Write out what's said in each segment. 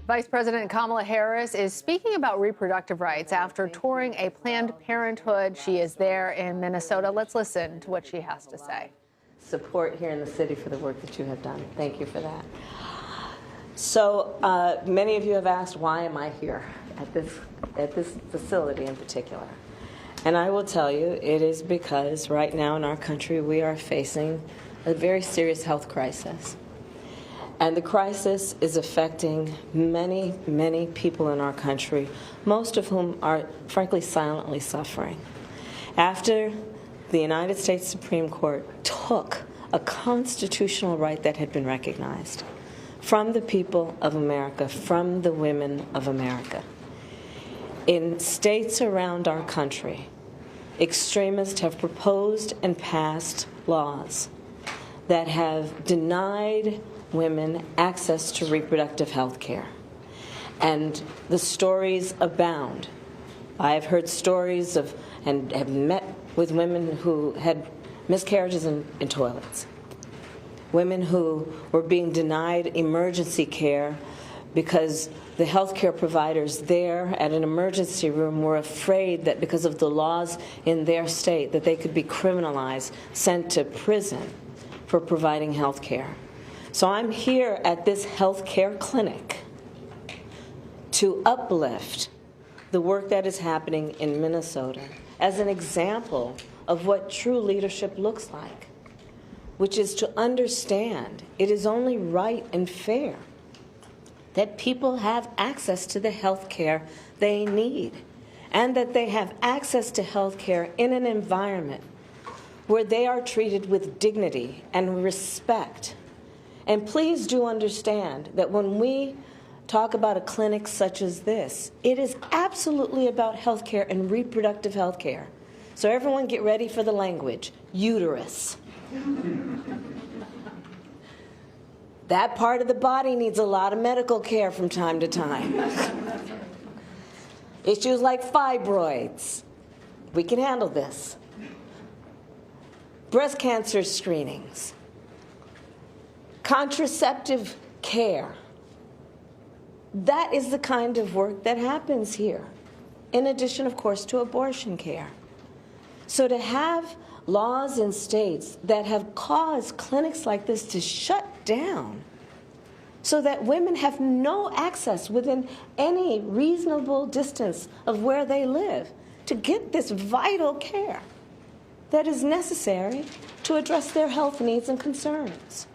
Vice President Kamala Harris is speaking about reproductive rights after touring a Planned Parenthood. She is there in Minnesota. Let's listen to what she has to say. Support here in the city for the work that you have done. Thank you for that. So many of you have asked, why am I here at this facility in particular? And I will tell you, it is because right now in our country we are facing a very serious health crisis. And the crisis is affecting many, many people in our country, most of whom are, frankly, silently suffering. After the United States Supreme Court took a constitutional right that had been recognized from the people of America, from the women of America, in states around our country, extremists have proposed and passed laws that have denied women access to reproductive health care. And the stories abound. I have heard stories of, and have met with women who had miscarriages in toilets, women who were being denied emergency care because the healthcare providers there at an emergency room were afraid that because of the laws in their state that they could be criminalized, sent to prison for providing health care. So I'm here at this health care clinic to uplift the work that is happening in Minnesota as an example of what true leadership looks like, which is to understand it is only right and fair that people have access to the health care they need, and that they have access to health care in an environment where they are treated with dignity and respect. And please do understand that when we talk about a clinic such as this, it is absolutely about health care and reproductive health care. So everyone get ready for the language. Uterus. That part of the body needs a lot of medical care from time to time. Issues like fibroids. We can handle this. Breast cancer screenings. Contraceptive care. That is the kind of work that happens here, in addition, of course, to abortion care. So to have laws in states that have caused clinics like this to shut down so that women have no access within any reasonable distance of where they live to get this vital care that is necessary to address their health needs and concerns.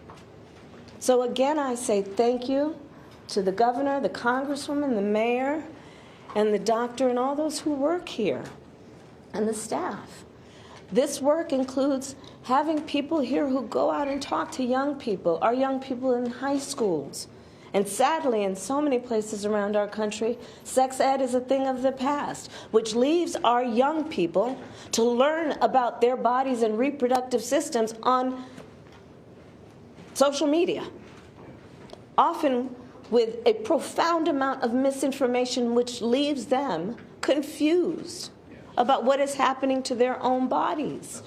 So again, I say thank you to the governor, the congresswoman, the mayor, and the doctor, and all those who work here, and the staff. This work includes having people here who go out and talk to young people, our young people in high schools. And sadly, in so many places around our country, sex ed is a thing of the past, which leaves our young people to learn about their bodies and reproductive systems on social media, often with a profound amount of misinformation which leaves them confused about what is happening to their own bodies.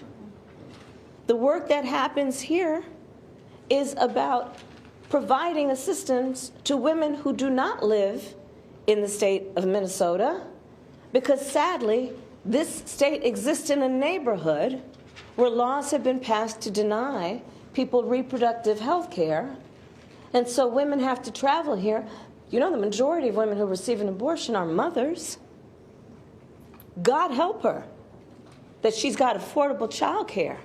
The work that happens here is about providing assistance to women who do not live in the state of Minnesota, because sadly, this state exists in a neighborhood where laws have been passed to deny people reproductive health care, and so women have to travel here. You know, the majority of women who receive an abortion are mothers. God help her that she's got affordable child care.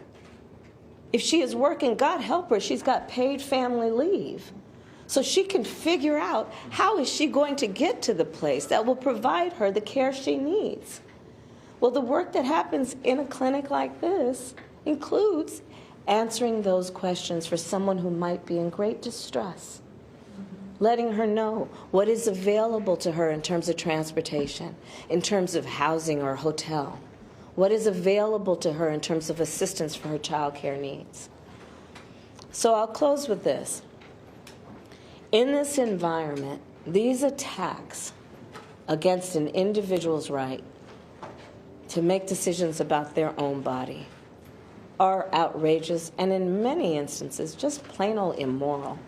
If she is working, God help her, she's got paid family leave. So she can figure out how is she going to get to the place that will provide her the care she needs. Well, the work that happens in a clinic like this includes answering those questions for someone who might be in great distress, letting her know what is available to her in terms of transportation, in terms of housing or hotel, what is available to her in terms of assistance for her child care needs. So I'll close with this. In this environment, these attacks against an individual's right to make decisions about their own body are outrageous and in many instances just plain old immoral.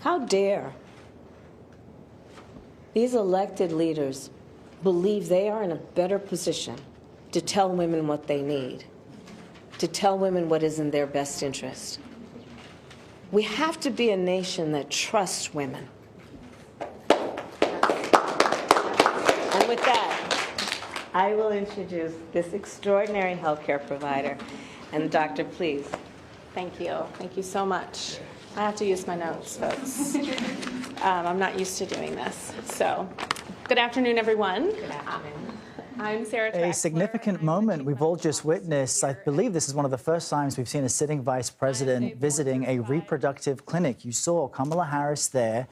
How dare these elected leaders believe they are in a better position to tell women what they need, to tell women what is in their best interest. We have to be a nation that trusts women. And with that, I will introduce this extraordinary healthcare provider. And doctor, please. Thank you. Thank you so much. I have to use my notes, folks. I'm not used to doing this. So, good afternoon, everyone. Good afternoon. I'm Sarah A significant moment we've all just witnessed. I believe this is one of the first times we've seen a sitting vice president visiting a reproductive clinic. You saw Kamala Harris there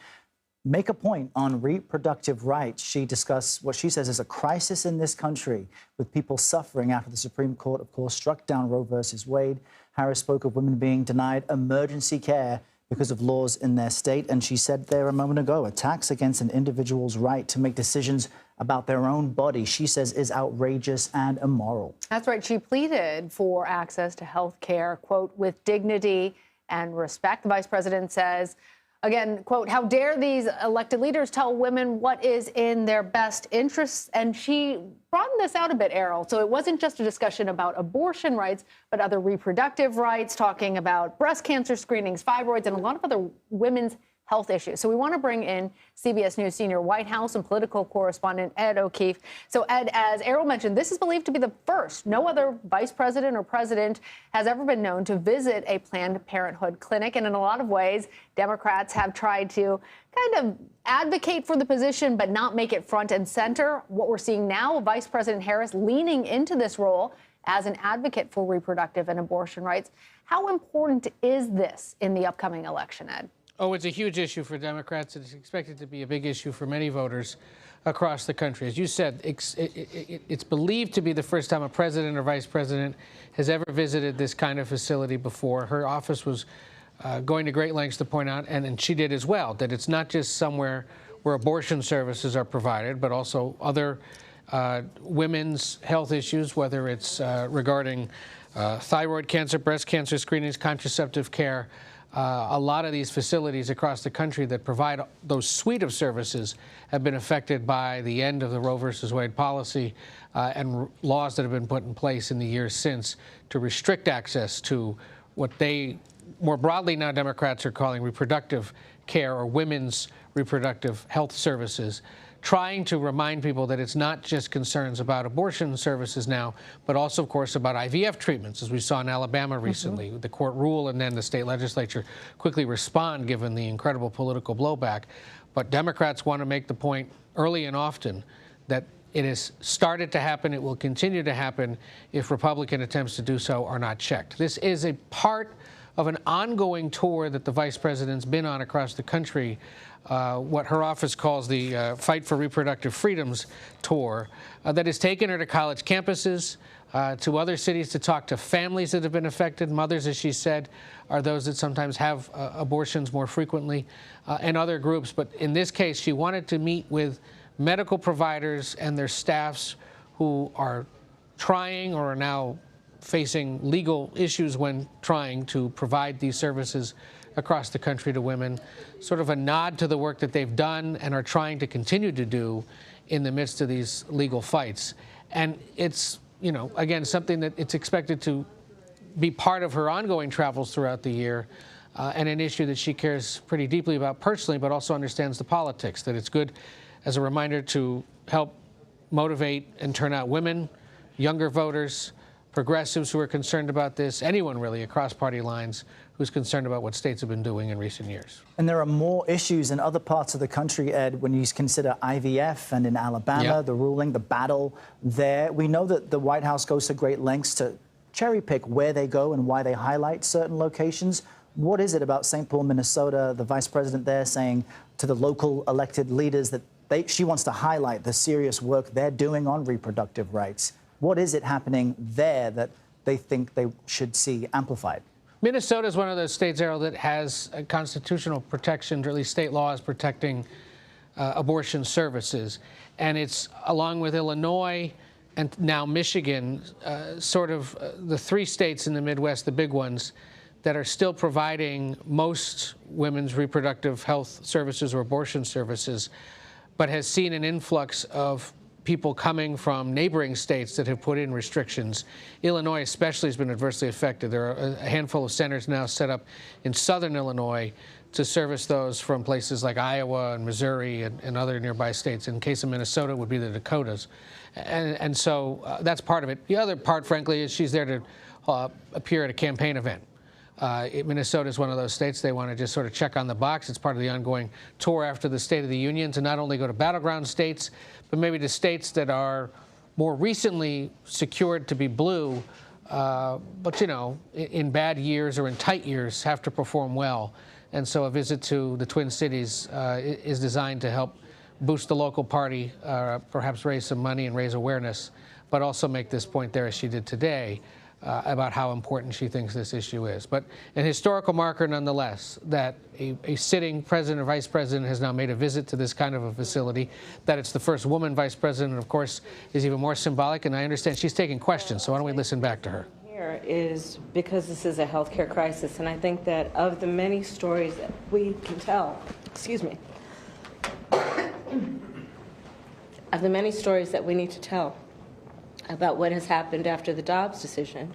make a point on reproductive rights. She discussed what she says is a crisis in this country with people suffering after the Supreme Court, of course, struck down Roe versus Wade. Harris spoke of women being denied emergency care because of laws in their state. And she said there a moment ago, attacks against an individual's right to make decisions about their own body, she says, is outrageous and immoral. That's right. She pleaded for access to health care, quote, with dignity and respect. The vice president says, again, quote, how dare these elected leaders tell women what is in their best interests? And she broadened this out a bit, Errol. So it wasn't just a discussion about abortion rights, but other reproductive rights, talking about breast cancer screenings, fibroids, and a lot of other women's health issues. So we want to bring in CBS News senior White House and political correspondent Ed O'Keefe. So Ed, as Errol mentioned, this is believed to be the first. No other vice president or president has ever been known to visit a Planned Parenthood clinic. And in a lot of ways, Democrats have tried to kind of advocate for the position, but not make it front and center. What we're seeing now, Vice President Harris leaning into this role as an advocate for reproductive and abortion rights. How important is this in the upcoming election, Ed? Oh, it's a huge issue for Democrats. It's expected to be a big issue for many voters across the country. As you said, it's believed to be the first time a president or vice president has ever visited this kind of facility before. Her office was going to great lengths to point out, and she did as well, that it's not just somewhere where abortion services are provided, but also other women's health issues, whether it's regarding thyroid cancer, breast cancer screenings, contraceptive care. A lot of these facilities across the country that provide those suite of services have been affected by the end of the Roe versus Wade policy and laws that have been put in place in the years since to restrict access to what they, more broadly now, Democrats are calling reproductive care or women's reproductive health services, trying to remind people that it's not just concerns about abortion services now, but also, of course, about IVF treatments, as we saw in Alabama recently. The court rule and then the state legislature quickly respond, given the incredible political blowback. But Democrats want to make the point early and often that it has started to happen, it will continue to happen if Republican attempts to do so are not checked. This is a part of an ongoing tour that the vice president's been on across the country, what her office calls the Fight for Reproductive Freedoms tour, that has taken her to college campuses, to other cities to talk to families that have been affected. Mothers, as she said, are those that sometimes have abortions more frequently, and other groups. But in this case, she wanted to meet with medical providers and their staffs who are trying or are now facing legal issues when trying to provide these services across the country to women, sort of a nod to the work that they've done and are trying to continue to do in the midst of these legal fights. And it's, you know, again, something that it's expected to be part of her ongoing travels throughout the year, and an issue that she cares pretty deeply about personally, but also understands the politics, that it's good as a reminder to help motivate and turn out women, younger voters, progressives who are concerned about this, anyone really across party lines who's concerned about what states have been doing in recent years. And there are more issues in other parts of the country, Ed, when you consider IVF and in Alabama, the ruling, the battle there. We know that the White House goes to great lengths to cherry pick where they go and why they highlight certain locations. What is it about St. Paul, Minnesota, the vice president there saying to the local elected leaders that she wants to highlight the serious work they're doing on reproductive rights? What is it happening there that they think they should see amplified? Minnesota is one of those states, Errol, that has constitutional protections, or at least state laws protecting abortion services. And it's, along with Illinois and now Michigan, sort of the three states in the Midwest, the big ones, that are still providing most women's reproductive health services or abortion services. but has seen an influx of people coming from neighboring states that have put in restrictions. Illinois especially has been adversely affected. There are a handful of centers now set up in southern Illinois to service those from places like Iowa and Missouri and other nearby states. In case of Minnesota, it would be the Dakotas. And so that's part of it. The other part, frankly, is she's there to appear at a campaign event. Minnesota is one of those states. They want to just sort of check on the box. It's part of the ongoing tour after the State of the Union to not only go to battleground states, but maybe to states that are more recently secured to be blue, but, you know, in bad years or in tight years have to perform well. And so a visit to the Twin Cities is designed to help boost the local party, perhaps raise some money and raise awareness, but also make this point there, as she did today, about how important she thinks this issue is. But an historical marker nonetheless, that a sitting president or vice president has now made a visit to this kind of a facility, that it's the first woman vice president, of course, is even more symbolic. And I understand she's taking questions, so why don't we listen back to her? Here is because this is a healthcare crisis, and I think that of the many stories that we can tell, of the many stories that we need to tell about what has happened after the Dobbs decision,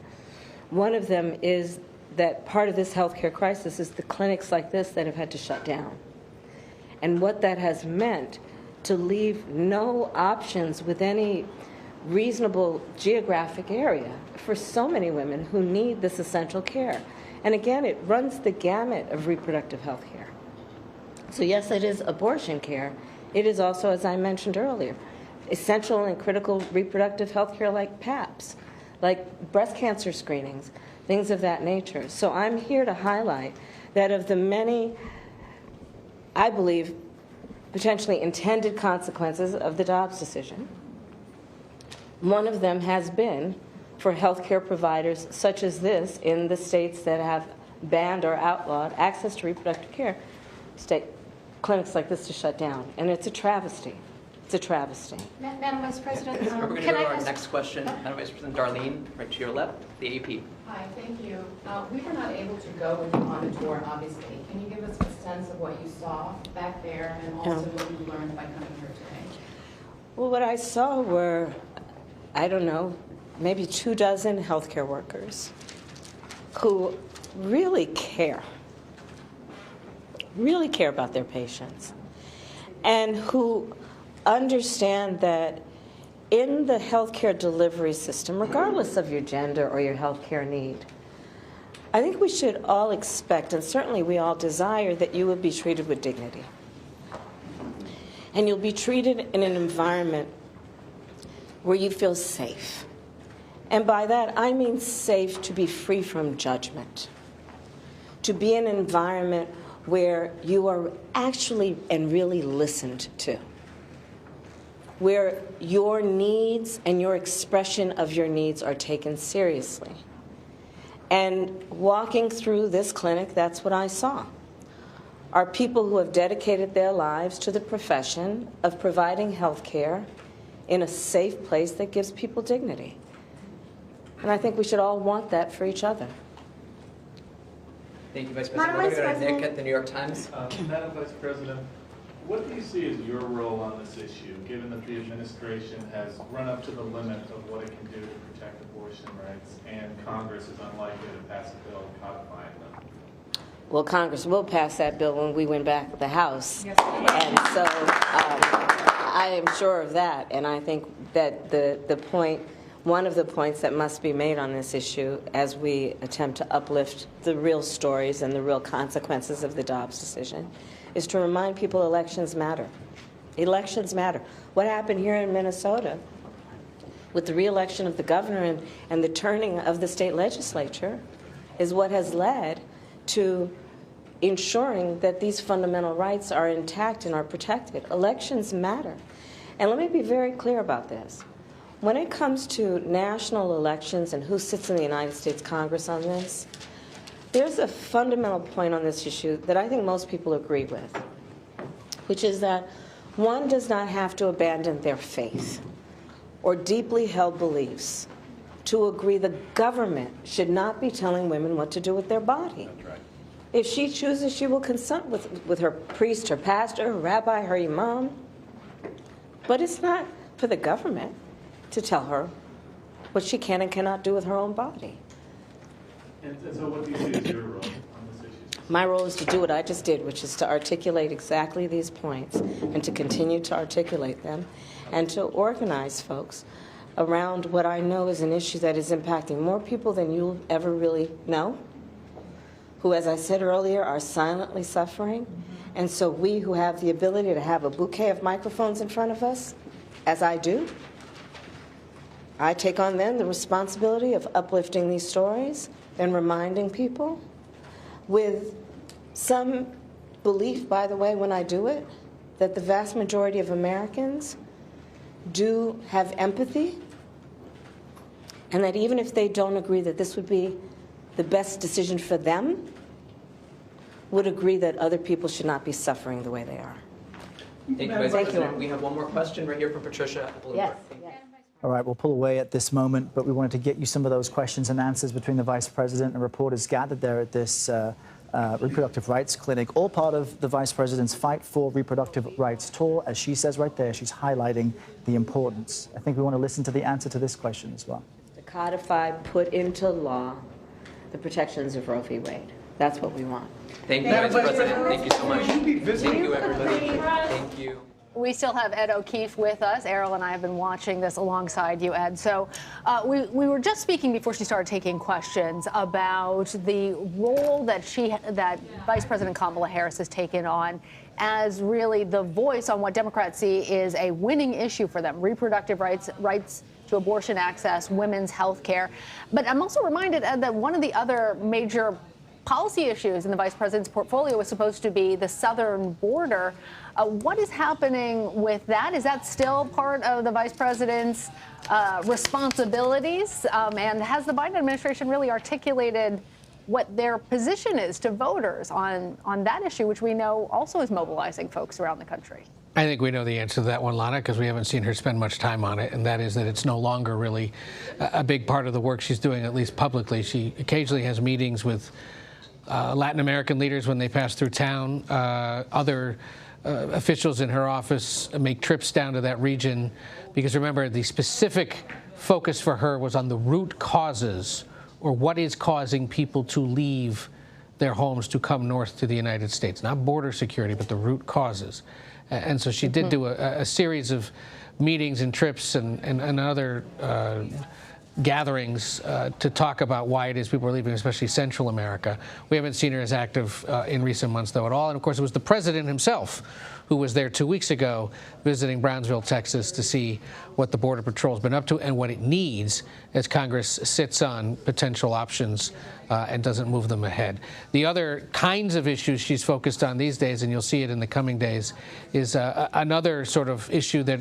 one of them is that part of this healthcare crisis is the clinics like this that have had to shut down. And what that has meant to leave no options with any reasonable geographic area for so many women who need this essential care. And again, it runs the gamut of reproductive health care. So yes, it is abortion care. It is also, as I mentioned earlier, essential and critical reproductive health care like PAPs, like breast cancer screenings, things of that nature. So I'm here to highlight that of the many, I believe, potentially intended consequences of the Dobbs decision, one of them has been for healthcare providers such as this in the states that have banned or outlawed access to reproductive care, state clinics like this to shut down. And it's a travesty. It's a travesty. Madam Vice President, We're going to go to our next question. Madam Vice President Darlene, right to your left, the AP. Hi, thank you. We were not able to go with you on a tour, obviously. Can you give us a sense of what you saw back there and also what you learned by coming here today? Well, what I saw were, I don't know, maybe 24 healthcare workers who really care about their patients, and who understand that in the healthcare delivery system, regardless of your gender or your healthcare need, I think we should all expect, and certainly we all desire, that you will be treated with dignity. And you'll be treated in an environment where you feel safe. And by that, I mean safe to be free from judgment, to be in an environment where you are actually and really listened to, where your needs and your expression of your needs are taken seriously. And walking through this clinic, that's what I saw, are people who have dedicated their lives to the profession of providing health care in a safe place that gives people dignity. And I think we should all want that for each other. Thank you, Vice President. We're going to go to Nick at the New York Times. Madam Vice President, what do you see as your role on this issue, given that the administration has run up to the limit of what it can do to protect abortion rights, and Congress is unlikely to pass a bill codifying them? Well, Congress will pass that bill when we win back the House. Yes. And so I am sure of that. And I think that one of the points that must be made on this issue as we attempt to uplift the real stories and the real consequences of the Dobbs decision is to remind people elections matter. Elections matter. What happened here in Minnesota with the re-election of the governor and the turning of the state legislature is what has led to ensuring that these fundamental rights are intact and are protected. Elections matter. And let me be very clear about this. When it comes to national elections and who sits in the United States Congress on this, there's a fundamental point on this issue that I think most people agree with, which is that one does not have to abandon their faith or deeply held beliefs to agree the government should not be telling women what to do with their body. That's right. If she chooses, she will consult with her priest, her pastor, her rabbi, her imam. But it's not for the government to tell her what she can and cannot do with her own body. And so what do you see as your role on this issue? My role is to do what I just did, which is to articulate exactly these points and to continue to articulate them and to organize folks around what I know is an issue that is impacting more people than you'll ever really know, who, as I said earlier, are silently suffering. And so we who have the ability to have a bouquet of microphones in front of us, as I do, I take on then the responsibility of uplifting these stories and reminding people with some belief, by the way, when I do it, that the vast majority of Americans do have empathy, and that even if they don't agree that this would be the best decision for them, would agree that other people should not be suffering the way they are. Thank you, Vice President. We have one more question right here from Patricia at Bloomberg. Yes. All right, we'll pull away at this moment, but we wanted to get you some of those questions and answers between the Vice President and reporters gathered there at this reproductive rights clinic, all part of the Vice President's Fight for Reproductive Rights tour. As she says right there, she's highlighting the importance. I think we want to listen to the answer to this question as well. To codify, put into law the protections of Roe v. Wade. That's what we want. Thank you, Vice President. Thank you so much. Thank you, everybody. Thank you. We still have Ed O'Keefe with us. Errol and I have been watching this alongside you, Ed. So we were just speaking before she started taking questions about the role that Vice President Kamala Harris has taken on as really the voice on what Democrats see is a winning issue for them: reproductive rights to abortion access, women's health care. But I'm also reminded, Ed, that one of the other major policy issues in the vice president's portfolio was supposed to be the southern border. What is happening with that? Is that still part of the vice president's responsibilities? And has the Biden administration really articulated what their position is to voters on that issue, which we know also is mobilizing folks around the country? I think we know the answer to that one, Lana, because we haven't seen her spend much time on it, and that is that it's no longer really a big part of the work she's doing, at least publicly. She occasionally has meetings with Latin American leaders when they pass through town. Other officials in her office make trips down to that region because, remember, the specific focus for her was on the root causes, or what is causing people to leave their homes to come north to the United States. Not border security, but the root causes. And so she did do a series of meetings and trips and other gatherings to talk about why it is people are leaving, especially Central America. We haven't seen her as active in recent months, though, at all. And, of course, it was the president himself who was there 2 weeks ago visiting Brownsville, Texas, to see what the Border Patrol's been up to and what it needs as Congress sits on potential options and doesn't move them ahead. The other kinds of issues she's focused on these days, and you'll see it in the coming days, is another sort of issue that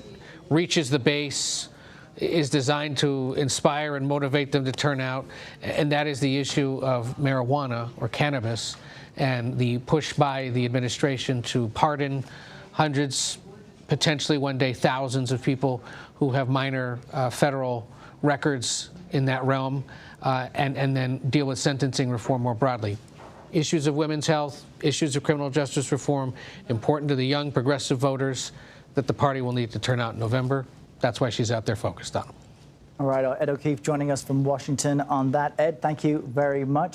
reaches the base, is designed to inspire and motivate them to turn out, and that is the issue of marijuana or cannabis and the push by the administration to pardon hundreds, potentially one day thousands of people who have minor federal records in that realm, and then deal with sentencing reform more broadly. Issues of women's health, issues of criminal justice reform, important to the young progressive voters that the party will need to turn out in November. That's why she's out there focused on them. All right, Ed O'Keefe joining us from Washington on that. Ed, thank you very much.